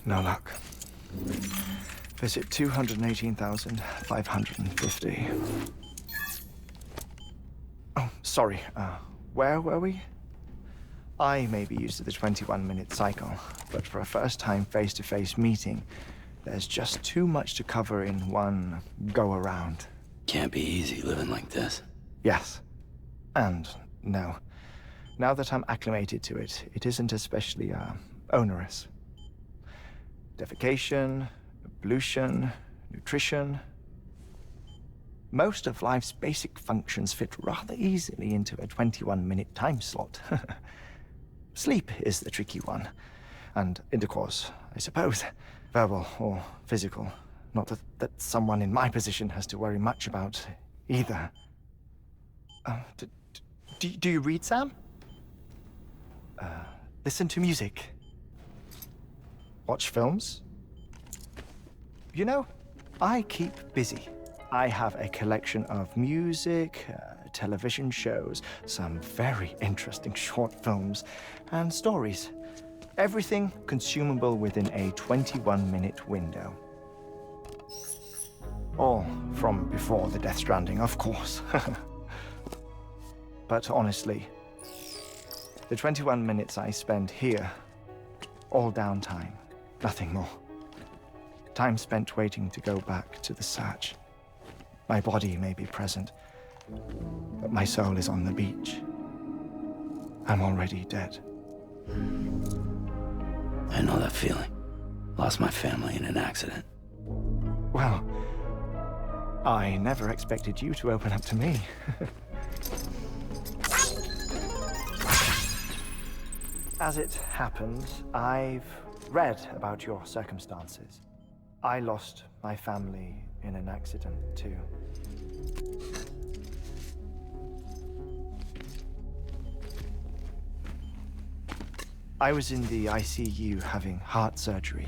No luck. Visit 218,550. Oh, sorry. Where were we? I may be used to the 21-minute cycle, but for a first-time face-to-face meeting, there's just too much to cover in one go-around. Can't be easy living like this. Yes. And no. Now that I'm acclimated to it, it isn't especially, onerous. Defecation, pollution, nutrition. Most of life's basic functions fit rather easily into a 21-minute time slot. Sleep is the tricky one. And intercourse, I suppose. Verbal or physical. Not that someone in my position has to worry much about either. Do you read, Sam? Listen to music. Watch films? You know, I keep busy. I have a collection of music, television shows, some very interesting short films, and stories. Everything consumable within a 21-minute window. All from before the Death Stranding, of course. But honestly, the 21 minutes I spend here, all downtime, nothing more. Time spent waiting to go back to the search. My body may be present, but my soul is on the beach. I'm already dead. I know that feeling. Lost my family in an accident. Well, I never expected you to open up to me. As it happens, I've read about your circumstances. I lost my family in an accident, too. I was in the ICU having heart surgery,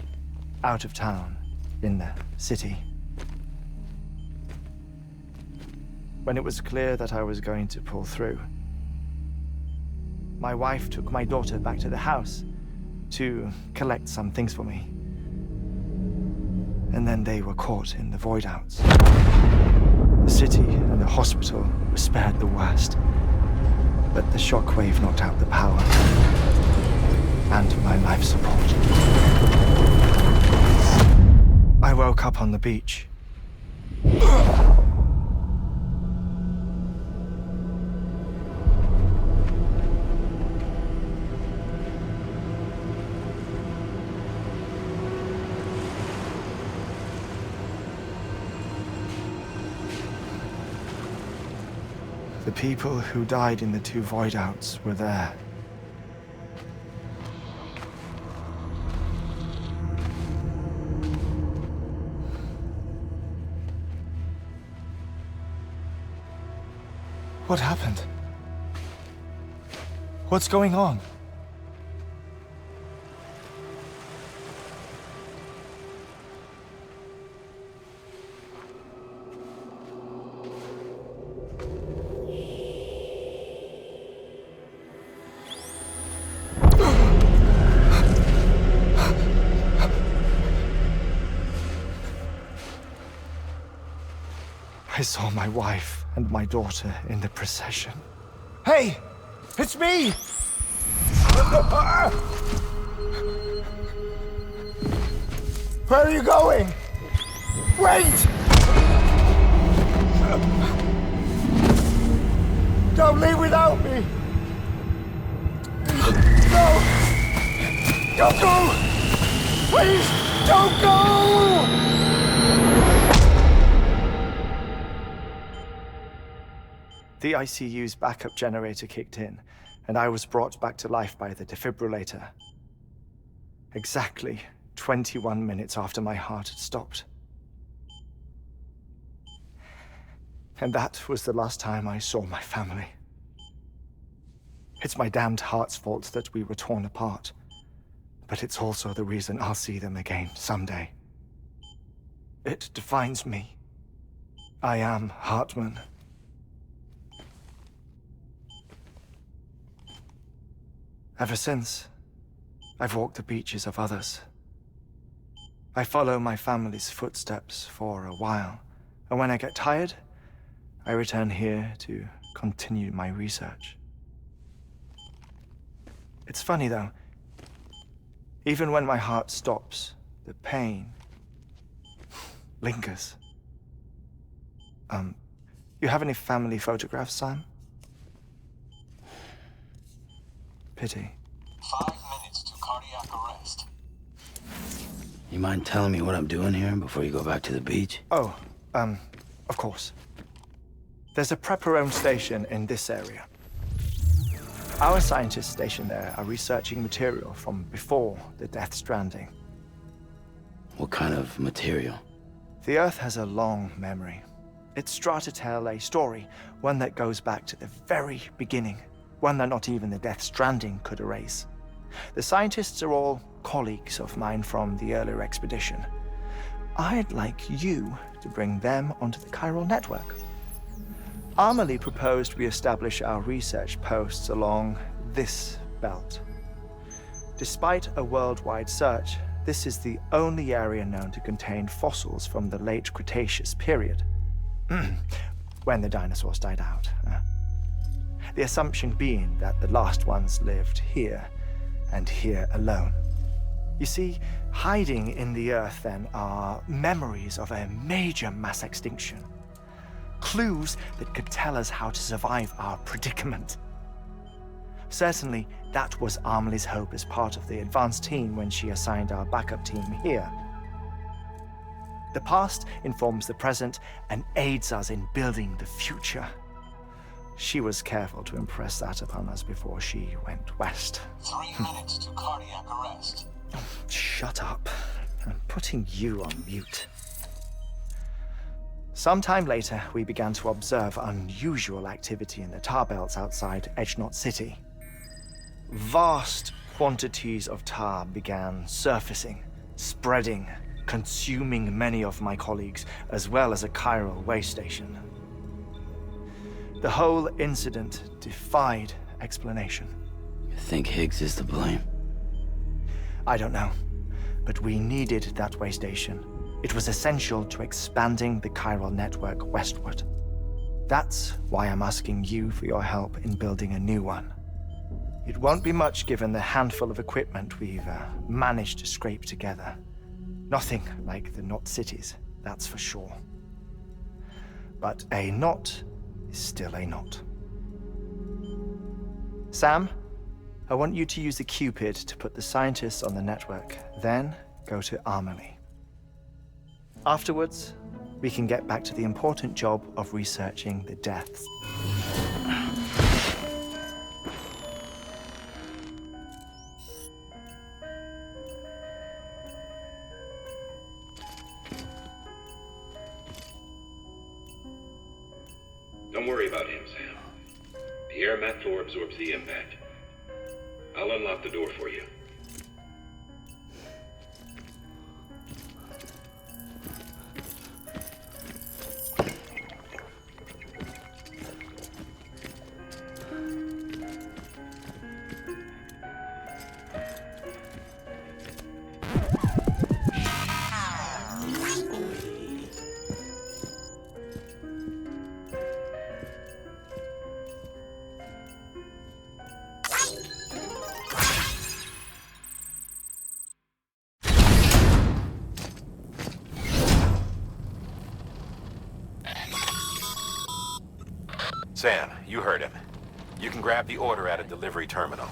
out of town, in the city. When it was clear that I was going to pull through, my wife took my daughter back to the house to collect some things for me. And then they were caught in the void-outs. The city and the hospital were spared the worst, but the shockwave knocked out the power and my life support. I woke up on the beach. The people who died in the two void-outs were there. What happened? What's going on? I saw my wife and my daughter in the procession. Hey! It's me! Where are you going? Wait! Don't leave without me! No! Don't go! Please, don't go! The ICU's backup generator kicked in, and I was brought back to life by the defibrillator. Exactly 21 minutes after my heart had stopped. And that was the last time I saw my family. It's my damned heart's fault that we were torn apart, but it's also the reason I'll see them again someday. It defines me. I am Hartman. Ever since, I've walked the beaches of others, I follow my family's footsteps for a while, and when I get tired, I return here to continue my research. It's funny though, even when my heart stops, the pain lingers. You have any family photographs, Sam? Pity. 5 minutes to cardiac arrest. You mind telling me what I'm doing here before you go back to the beach? Oh, of course. There's a prepper-owned station in this area. Our scientists stationed there are researching material from before the Death Stranding. What kind of material? The Earth has a long memory. It's trying to tell a story, one that goes back to the very beginning, one that not even the Death Stranding could erase. The scientists are all colleagues of mine from the earlier expedition. I'd like you to bring them onto the chiral network. Amelie proposed we establish our research posts along this belt. Despite a worldwide search, this is the only area known to contain fossils from the late Cretaceous period, when the dinosaurs died out. The assumption being that the last ones lived here, and here alone. You see, hiding in the Earth then are memories of a major mass extinction. Clues that could tell us how to survive our predicament. Certainly, that was Amelie's hope as part of the advanced team when she assigned our backup team here. The past informs the present and aids us in building the future. She was careful to impress that upon us before she went west. 3 minutes to cardiac arrest. Shut up. I'm putting you on mute. Sometime later, we began to observe unusual activity in the tar belts outside Edgenot City. Vast quantities of tar began surfacing, spreading, consuming many of my colleagues, as well as a chiral way station. The whole incident defied explanation. You think Higgs is to blame? I don't know, but we needed that way station. It was essential to expanding the chiral network westward. That's why I'm asking you for your help in building a new one. It won't be much given the handful of equipment we've managed to scrape together. Nothing like the knot cities, that's for sure. But a knot is still a knot. Sam, I want you to use the Cupid to put the scientists on the network, then go to Amelie. Afterwards, we can get back to the important job of researching the deaths. Don't worry about him, Sam. The air mat floor absorbs the impact. I'll unlock the door for you. Sam, you heard him. You can grab the order at a delivery terminal.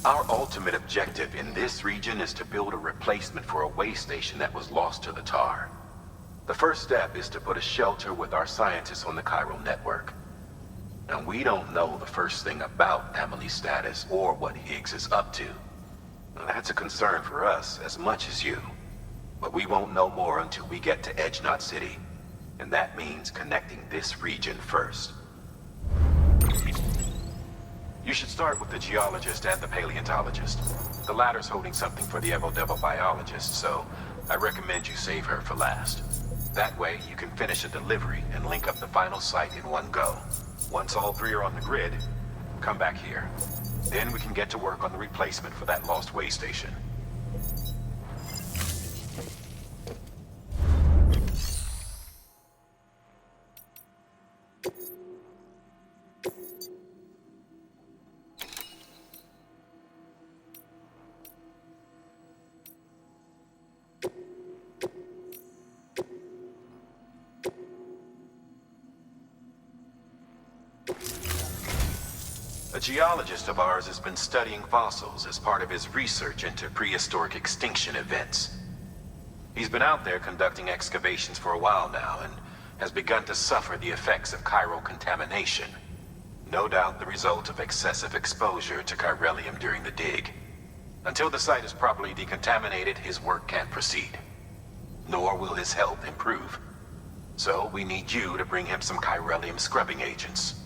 Our ultimate objective in this region is to build a replacement for a way station that was lost to the tar. The first step is to put a shelter with our scientists on the chiral network. Now, we don't know the first thing about Emily's status or what Higgs is up to. Now, that's a concern for us as much as you. But we won't know more until we get to Edge Knot City. And that means connecting this region first. You should start with the geologist and the paleontologist. The latter's holding something for the Evo-Devo biologist, so I recommend you save her for last. That way, you can finish a delivery and link up the final site in one go. Once all three are on the grid, come back here. Then we can get to work on the replacement for that lost way station. A geologist of ours has been studying fossils as part of his research into prehistoric extinction events. He's been out there conducting excavations for a while now and has begun to suffer the effects of chiral contamination. No doubt the result of excessive exposure to chiralium during the dig. Until the site is properly decontaminated, his work can't proceed. Nor will his health improve. So we need you to bring him some chiralium scrubbing agents.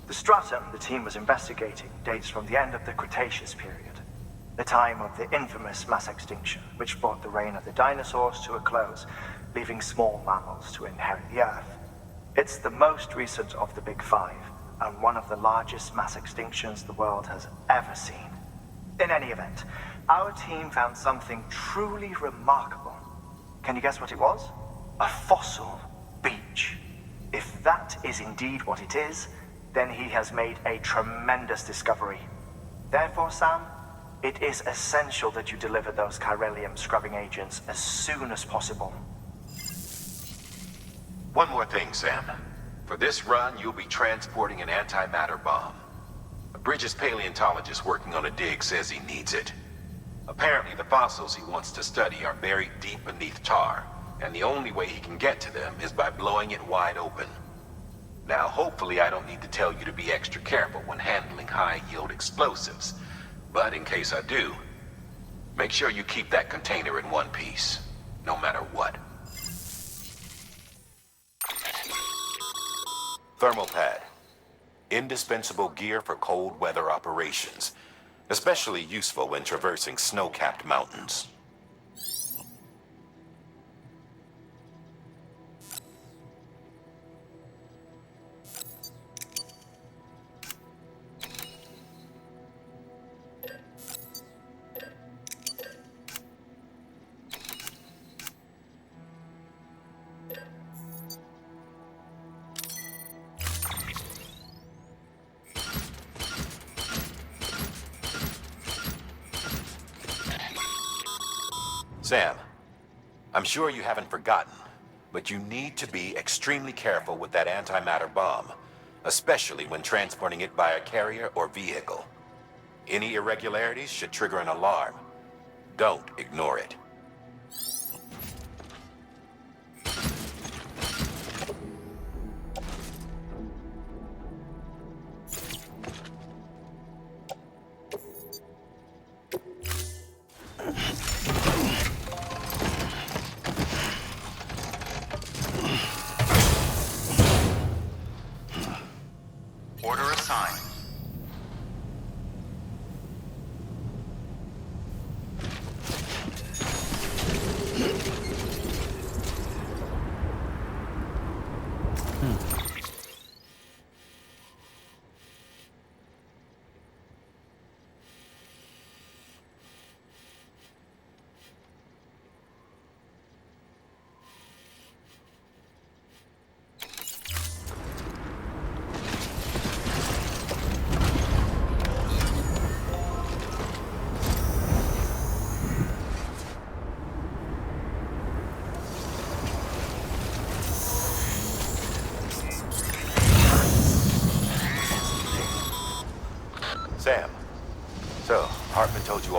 The stratum the team was investigating dates from the end of the Cretaceous period, the time of the infamous mass extinction, which brought the reign of the dinosaurs to a close, leaving small mammals to inherit the Earth. It's the most recent of the Big Five, and one of the largest mass extinctions the world has ever seen. In any event, our team found something truly remarkable. Can you guess what it was? A fossil beach. If that is indeed what it is, then he has made a tremendous discovery. Therefore, Sam, it is essential that you deliver those chiralium scrubbing agents as soon as possible. One more thing, Sam. For this run, you'll be transporting an antimatter bomb. A Bridges paleontologist working on a dig says he needs it. Apparently, the fossils he wants to study are buried deep beneath tar, and the only way he can get to them is by blowing it wide open. Now, hopefully I don't need to tell you to be extra careful when handling high-yield explosives. But in case I do, make sure you keep that container in one piece, no matter what. Thermal pad. Indispensable gear for cold weather operations, especially useful when traversing snow-capped mountains. Sam, I'm sure you haven't forgotten, but you need to be extremely careful with that antimatter bomb, especially when transporting it by a carrier or vehicle. Any irregularities should trigger an alarm. Don't ignore it. Order assigned.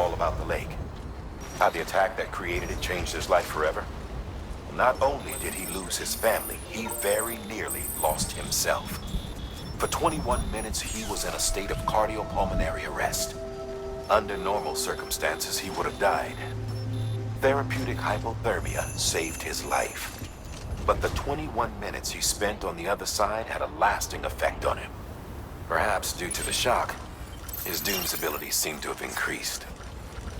all about the lake. How the attack that created it changed his life forever. Not only did he lose his family, he very nearly lost himself. For 21 minutes, he was in a state of cardiopulmonary arrest. Under normal circumstances, he would have died. Therapeutic hypothermia saved his life. But the 21 minutes he spent on the other side had a lasting effect on him. Perhaps due to the shock, his Doom's abilities seem to have increased.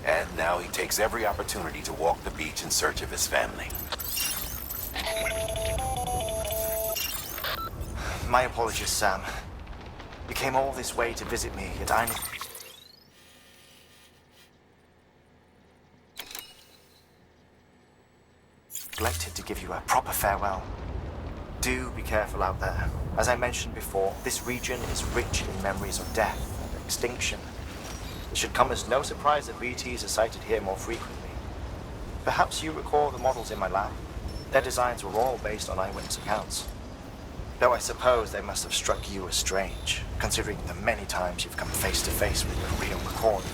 And now he takes every opportunity to walk the beach in search of his family. My apologies, Sam. You came all this way to visit me, yet I neglected to give you a proper farewell. Do be careful out there. As I mentioned before, this region is rich in memories of death and extinction. It should come as no surprise that VTs are sighted here more frequently. Perhaps you recall the models in my lab. Their designs were all based on eyewitness accounts. Though I suppose they must have struck you as strange, considering the many times you've come face to face with a real recording.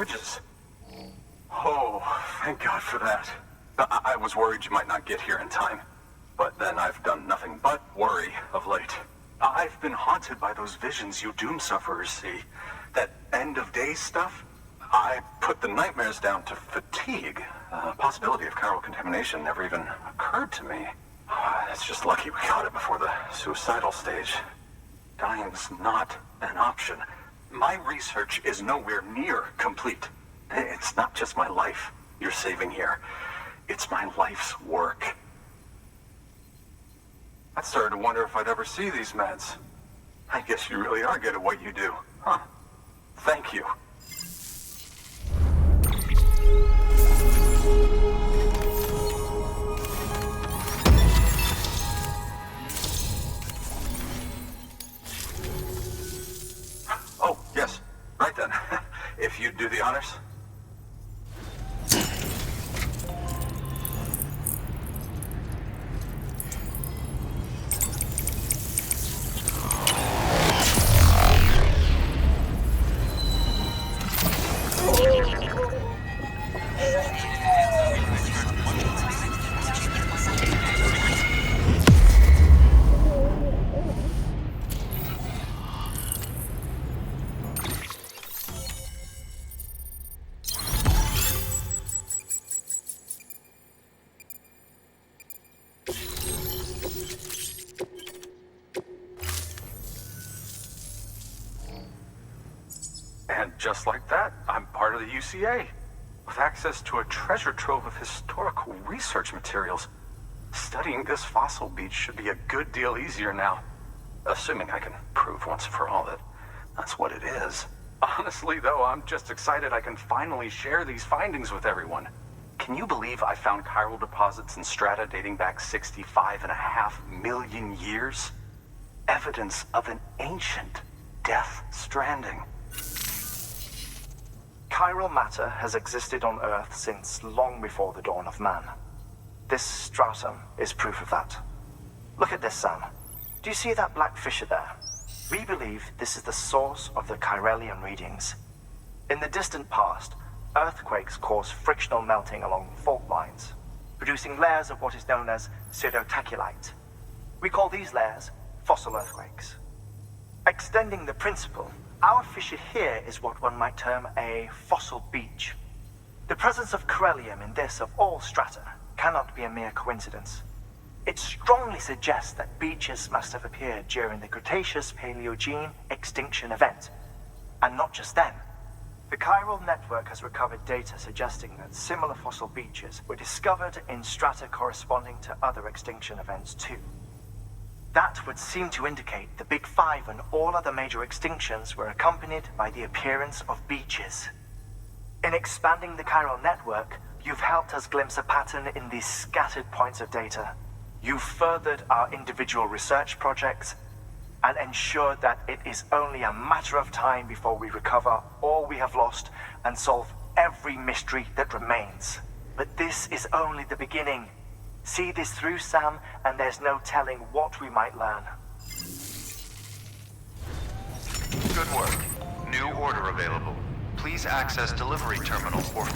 bridges. Oh, thank God for that. I was worried you might not get here in time. But then I've done nothing but worry of late. I've been haunted by those visions you doom sufferers see. That end of days stuff. I put the nightmares down to fatigue. Possibility of chiral contamination never even occurred to me. It's just lucky we caught it before the suicidal stage. Dying's not an option. My research is nowhere near complete. It's not just my life you're saving here. It's my life's work. I started to wonder if I'd ever see these meds. I guess you really are good at what you do, huh? Thank you. Oh, yes. Right then. If you'd do the honors. And just like that, I'm part of the UCA, with access to a treasure trove of historical research materials. Studying this fossil beach should be a good deal easier now. Assuming I can prove once and for all that that's what it is. Honestly, though, I'm just excited I can finally share these findings with everyone. Can you believe I found chiral deposits in strata dating back 65.5 million years? Evidence of an ancient Death Stranding. Chiral matter has existed on Earth since long before the dawn of man. This stratum is proof of that. Look at this, Sam. Do you see that black fissure there? We believe this is the source of the Chiralian readings. In the distant past, earthquakes cause frictional melting along fault lines, producing layers of what is known as pseudotaculite. We call these layers fossil earthquakes. Extending the principle, our fissure here is what one might term a fossil beach. The presence of chiralium in this of all strata cannot be a mere coincidence. It strongly suggests that beaches must have appeared during the Cretaceous-Paleogene extinction event. And not just then. The chiral network has recovered data suggesting that similar fossil beaches were discovered in strata corresponding to other extinction events too. That would seem to indicate the Big Five and all other major extinctions were accompanied by the appearance of beaches. In expanding the chiral network, you've helped us glimpse a pattern in these scattered points of data. You've furthered our individual research projects and ensured that it is only a matter of time before we recover all we have lost and solve every mystery that remains. But this is only the beginning. See this through, Sam, and there's no telling what we might learn. Good work. New order available. Please access delivery terminal or...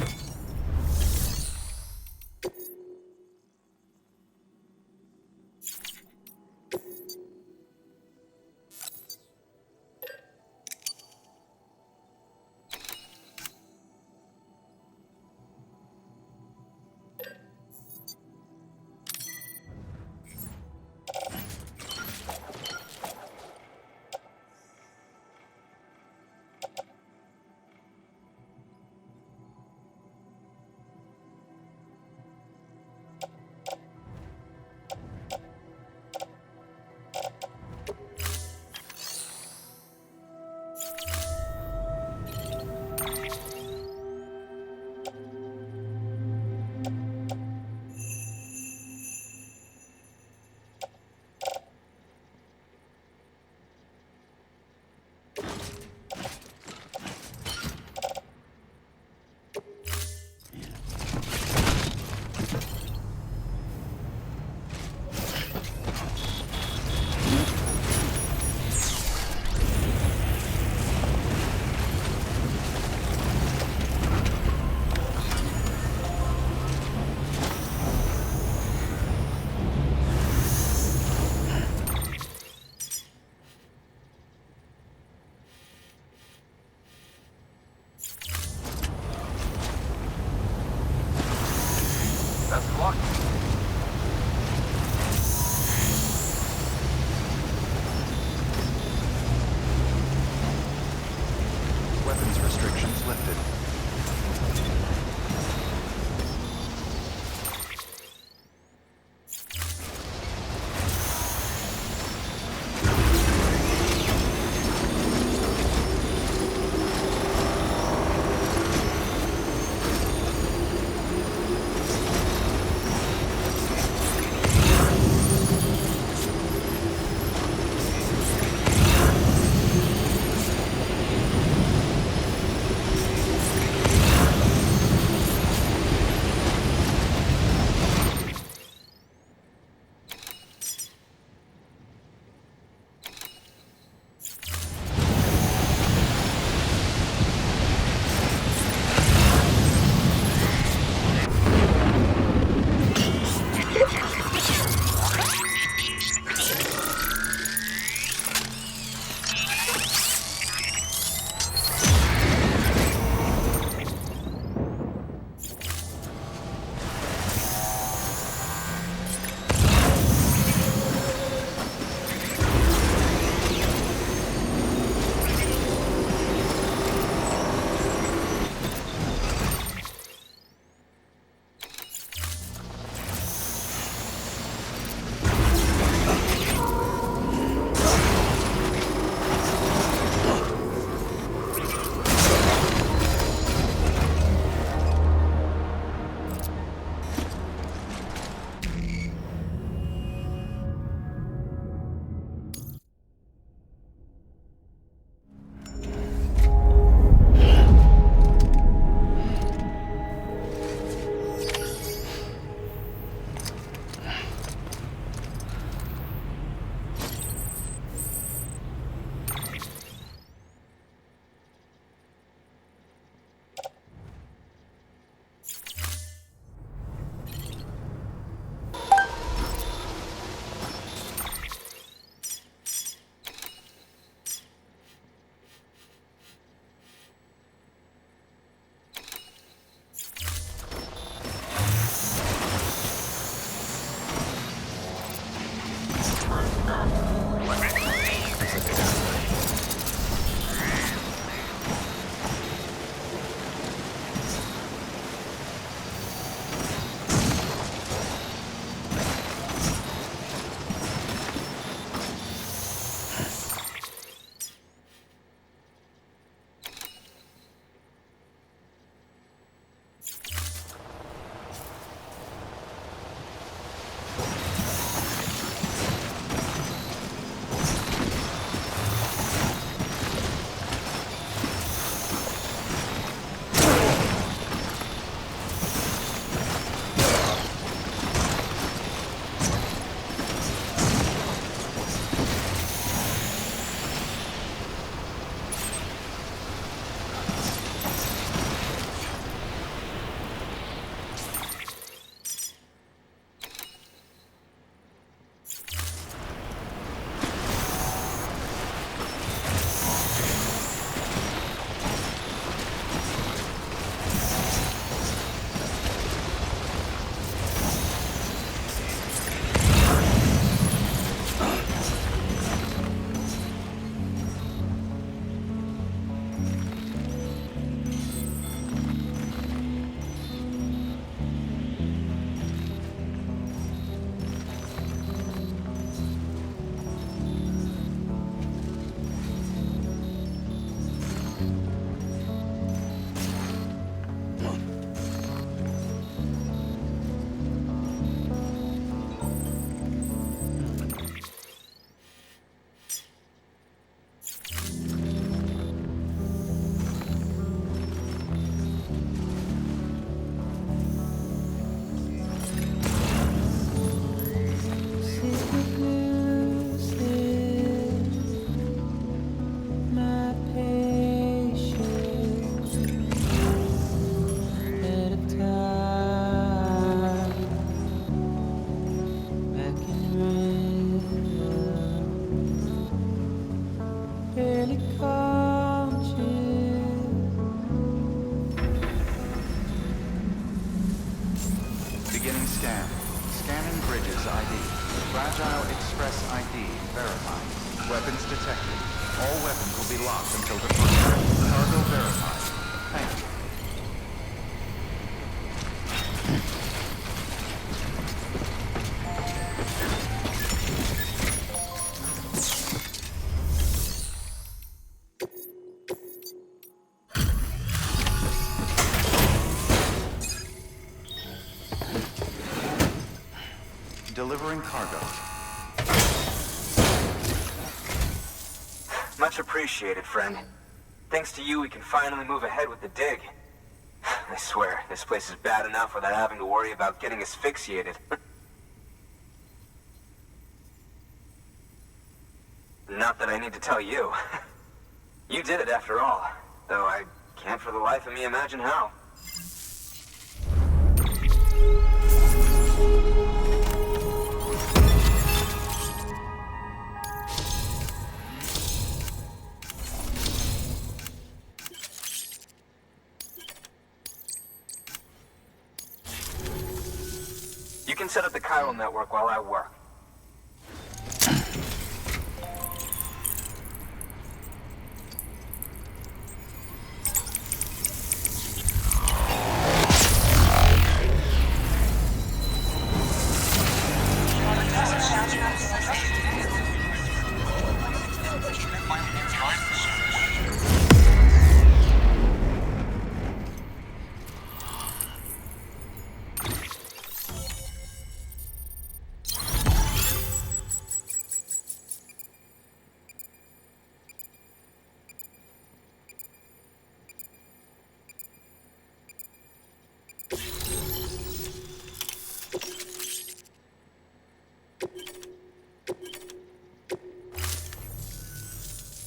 Best of luck. Weapons restrictions lifted. Beginning scan. Scanning Bridges ID. Fragile Express ID verified. Weapons detected. All weapons will be locked until departure. Cargo verified. Thank you. Delivering cargo. Much appreciated, friend. Thanks to you, we can finally move ahead with the dig. I swear, this place is bad enough without having to worry about getting asphyxiated. Not that I need to tell you. You did it after all, though I can't for the life of me imagine how. You can set up the chiral network while I work.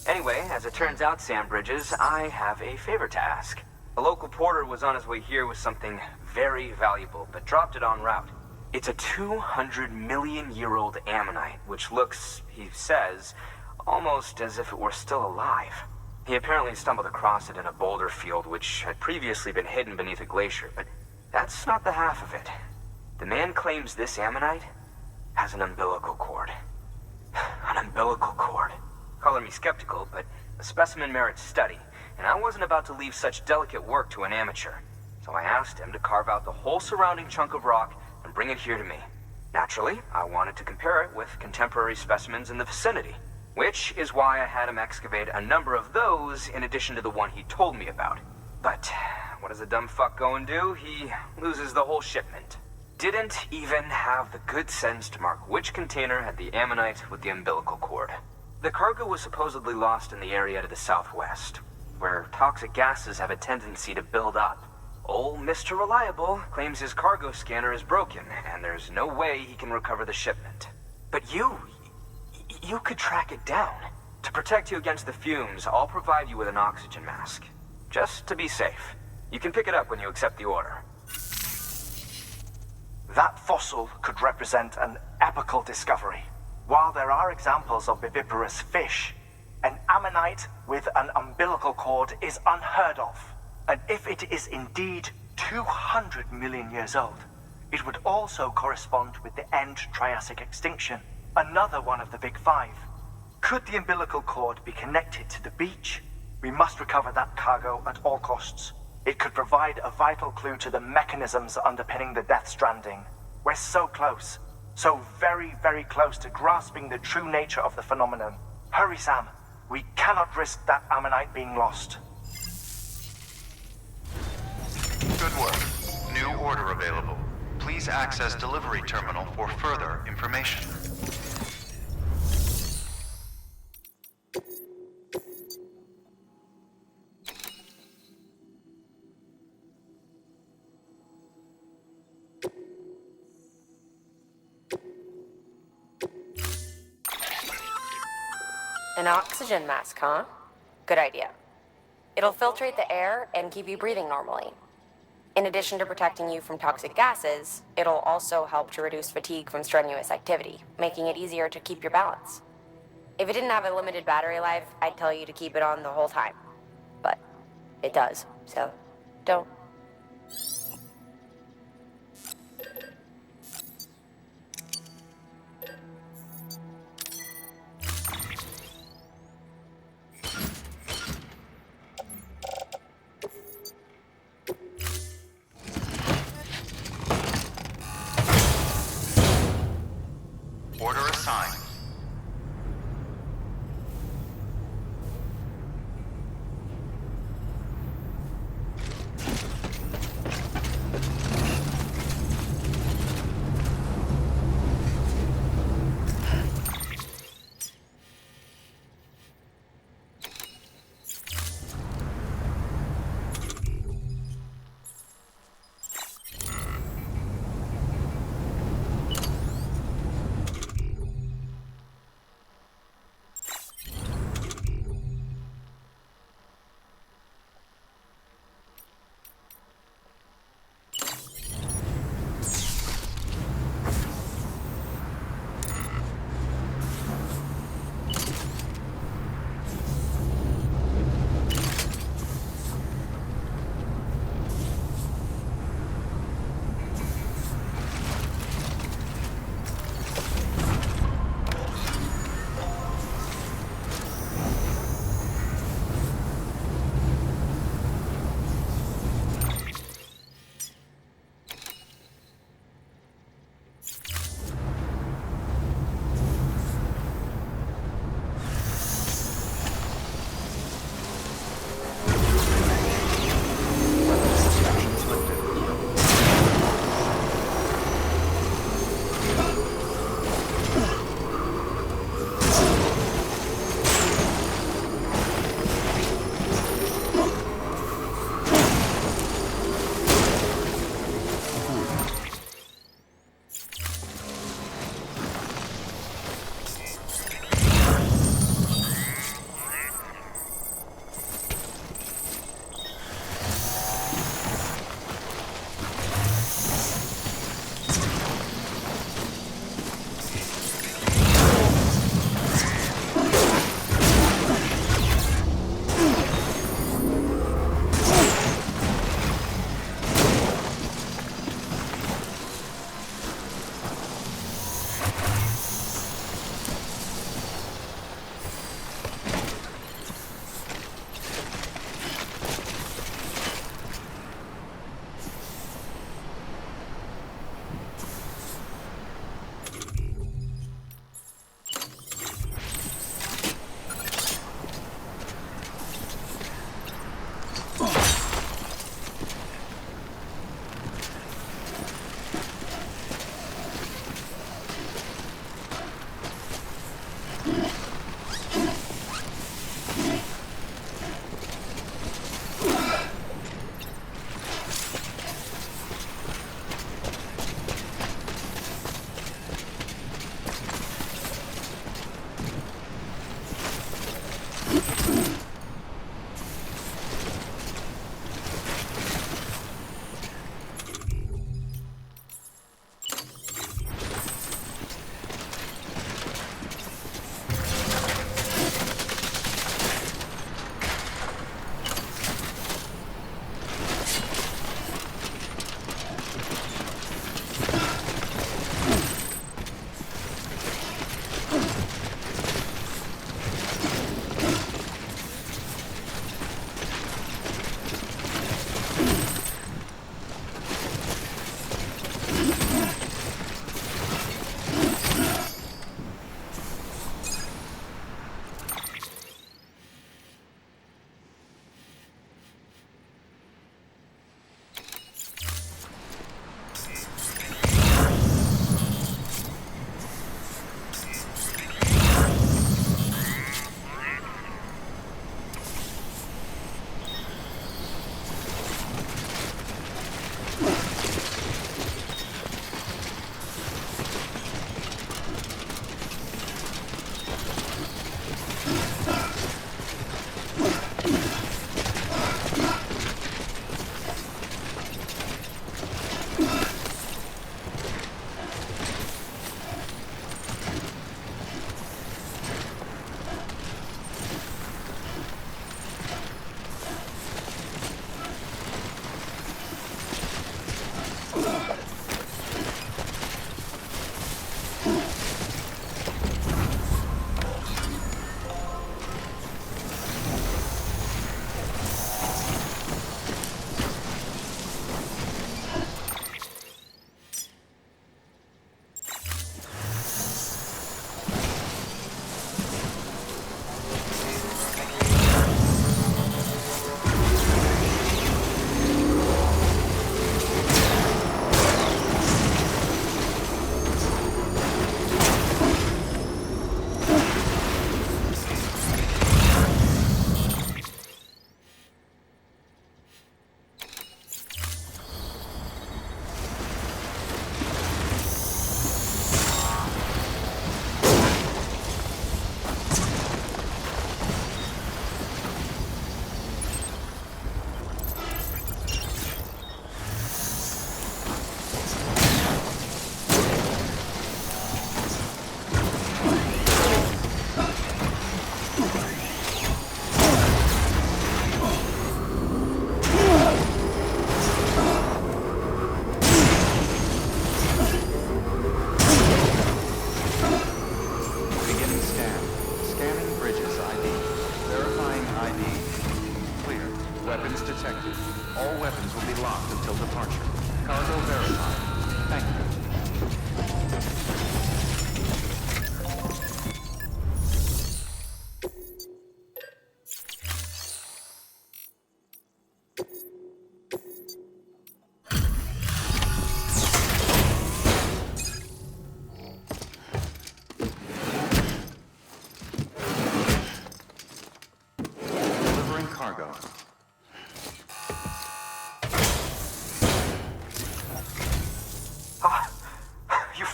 Anyway, as it turns out, Sam Bridges, I have a favor to ask. A local porter was on his way here with something very valuable, but dropped it en route. It's a 200-million-year-old ammonite, which looks, he says, almost as if it were still alive. He apparently stumbled across it in a boulder field which had previously been hidden beneath a glacier, but that's not the half of it. The man claims this ammonite has an umbilical cord. An umbilical cord. Color me skeptical, but the specimen merits study, and I wasn't about to leave such delicate work to an amateur. So I asked him to carve out the whole surrounding chunk of rock and bring it here to me. Naturally, I wanted to compare it with contemporary specimens in the vicinity, which is why I had him excavate a number of those in addition to the one he told me about. But what does a dumb fuck go and do? He loses the whole shipment. Didn't even have the good sense to mark which container had the ammonite with the umbilical cord. The cargo was supposedly lost in the area to the southwest, where toxic gases have a tendency to build up. Old Mr. Reliable claims his cargo scanner is broken, and there's no way he can recover the shipment. But you could track it down. To protect you against the fumes, I'll provide you with an oxygen mask. Just to be safe. You can pick it up when you accept the order. That fossil could represent an epochal discovery. While there are examples of viviparous fish, an ammonite with an umbilical cord is unheard of. And if it is indeed 200 million years old, it would also correspond with the end Triassic extinction, another one of the big five. Could the umbilical cord be connected to the beach? We must recover that cargo at all costs. It could provide a vital clue to the mechanisms underpinning the Death Stranding. We're so close. So very, very close to grasping the true nature of the phenomenon. Hurry, Sam. We cannot risk that ammonite being lost. Good work. New order available. Please access delivery terminal for further information. An oxygen mask, huh? Good idea. It'll filtrate the air and keep you breathing normally. In addition to protecting you from toxic gases, it'll also help to reduce fatigue from strenuous activity, making it easier to keep your balance. If it didn't have a limited battery life, I'd tell you to keep it on the whole time. But it does, so don't.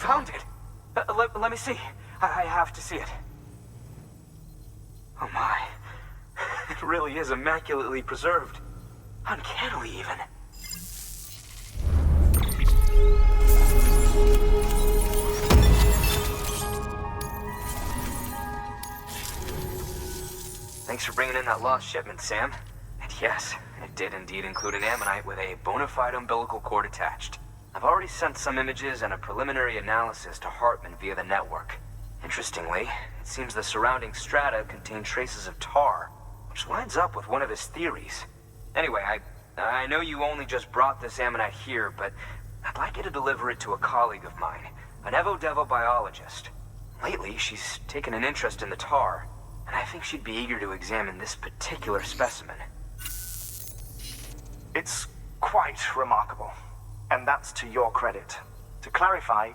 found it! Let me see. I have to see it. Oh my. It really is immaculately preserved. Uncannily, even. Thanks for bringing in that lost shipment, Sam. And yes, it did indeed include an ammonite with a bona fide umbilical cord attached. I've already sent some images and a preliminary analysis to Hartman via the network. Interestingly, it seems the surrounding strata contain traces of tar, which lines up with one of his theories. Anyway, I know you only just brought this ammonite here, but I'd like you to deliver it to a colleague of mine, an Evo-Devo biologist. Lately, she's taken an interest in the tar, and I think she'd be eager to examine this particular specimen. It's quite remarkable, and that's to your credit. To clarify,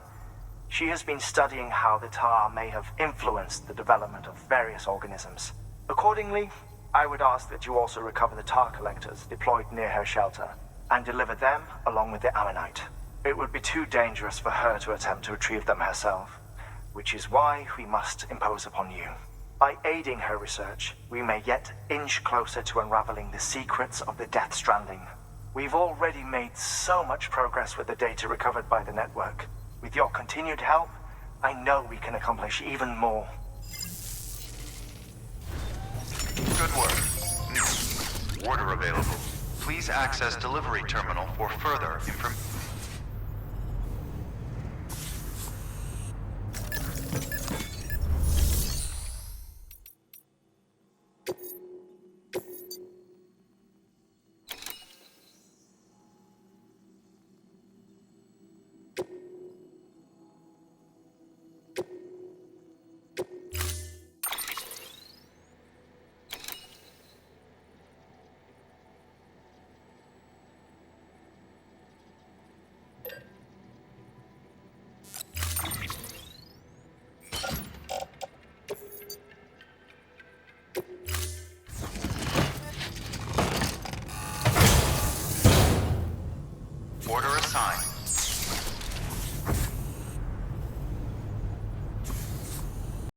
she has been studying how the tar may have influenced the development of various organisms. Accordingly, I would ask that you also recover the tar collectors deployed near her shelter and deliver them along with the ammonite. It would be too dangerous for her to attempt to retrieve them herself, which is why we must impose upon you. By aiding her research, we may yet inch closer to unraveling the secrets of the Death Stranding. We've already made so much progress with the data recovered by the network. With your continued help, I know we can accomplish even more. Good work. New order available. Please access delivery terminal for further information.